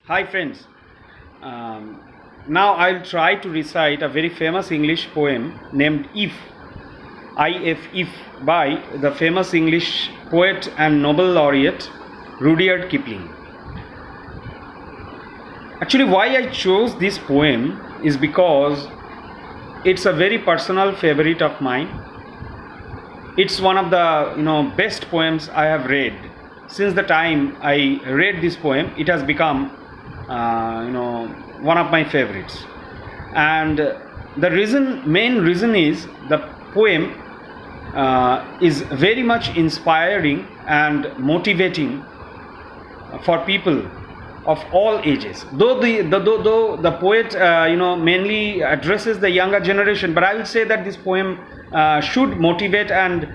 Hi friends. Um, Now I'll try to recite a very famous English poem named If by the famous English poet and Nobel laureate Rudyard Kipling. Actually, why I chose this poem is because it's a very personal favorite of mine. It's one of the best poems I have read. Since the time I read this poem, it has become one of my favorites. And the main reason is the poem is very much inspiring and motivating for people of all ages. Though the poet mainly addresses the younger generation, but I would say that this poem should motivate and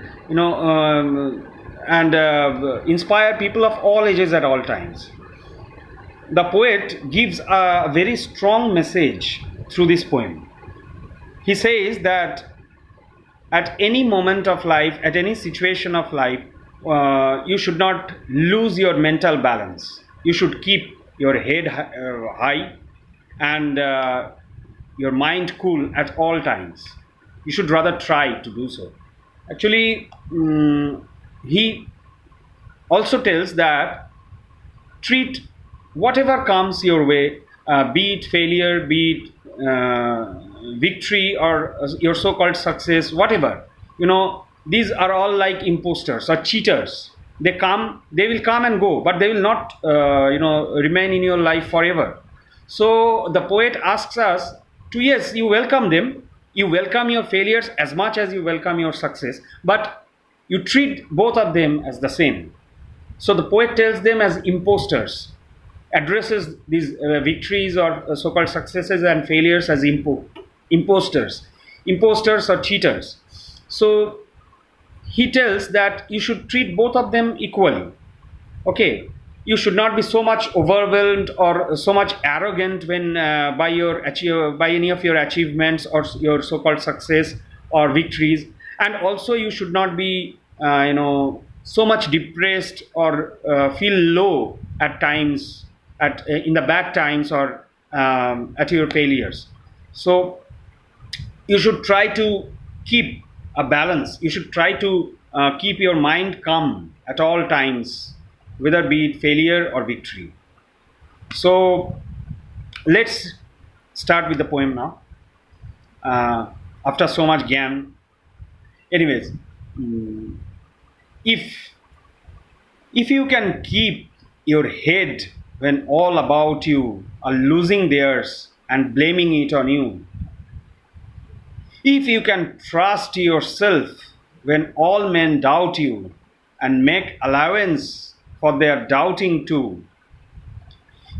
inspire people of all ages at all times. The poet gives a very strong message through this poem. He says that at any moment of life, at any situation of life, you should not lose your mental balance. You should keep your head high and your mind cool at all times. You should rather try to do so. Actually, he also tells that treat whatever comes your way, be it failure, be it victory, or your so-called success, whatever. These are all like imposters or cheaters. They will come and go, but they will not remain in your life forever. So the poet asks us to, yes, you welcome them, you welcome your failures as much as you welcome your success, but you treat both of them as the same. So the poet tells them as imposters, addresses these victories or so-called successes and failures as imposters or cheaters. So he tells that you should treat both of them equally. Okay, you should not be so much overwhelmed or so much arrogant when by any of your achievements or your so-called success or victories, and also you should not be so much depressed or feel low at times, in the bad times, or at your failures. So you should try to keep a balance. You should try to keep your mind calm at all times, whether be it failure or victory. So let's start with the poem now. After so much gyan, anyways, if you can keep your head when all about you are losing theirs and blaming it on you, if you can trust yourself when all men doubt you and make allowance for their doubting too,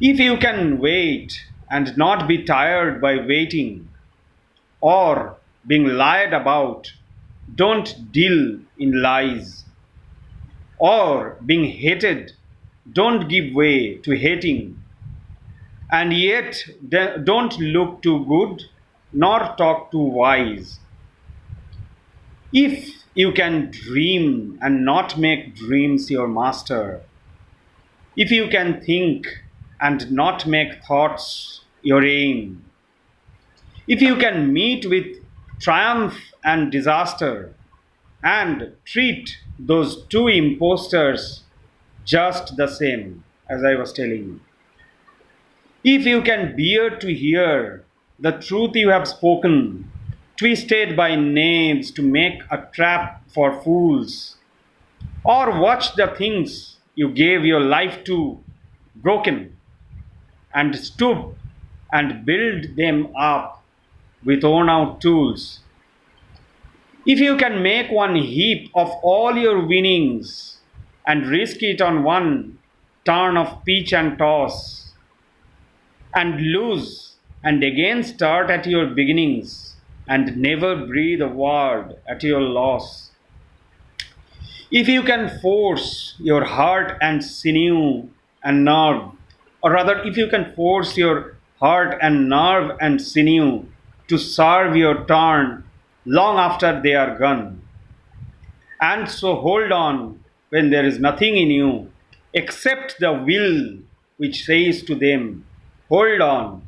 if you can wait and not be tired by waiting or being lied about, don't deal in lies, or being hated, don't give way to hating, and yet don't look too good nor talk too wise. If you can dream and not make dreams your master, if you can think and not make thoughts your aim, if you can meet with triumph and disaster and treat those two imposters just the same, as I was telling you, if you can bear to hear the truth you have spoken, twisted by knaves to make a trap for fools, or watch the things you gave your life to broken, and stoop and build them up with worn out tools, if you can make one heap of all your winnings and risk it on one turn of pitch and toss, and lose and again start at your beginnings and never breathe a word at your loss, if you can force your heart and sinew and nerve, or rather, if you can force your heart and nerve and sinew to serve your turn long after they are gone, and so hold on when there is nothing in you except the will which says to them, hold on.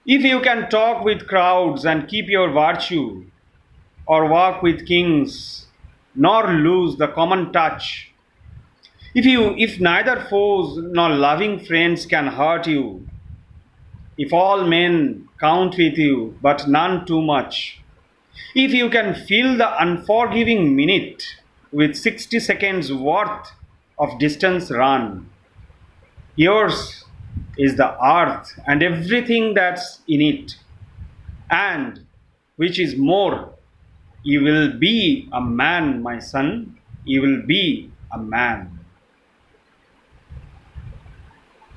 If you can talk with crowds and keep your virtue, or walk with kings, nor lose the common touch, if neither foes nor loving friends can hurt you, if all men count with you, but none too much, if you can fill the unforgiving minute with 60 seconds worth of distance run, yours is the earth and everything that's in it, and which is more, you will be a man, my son, you will be a man.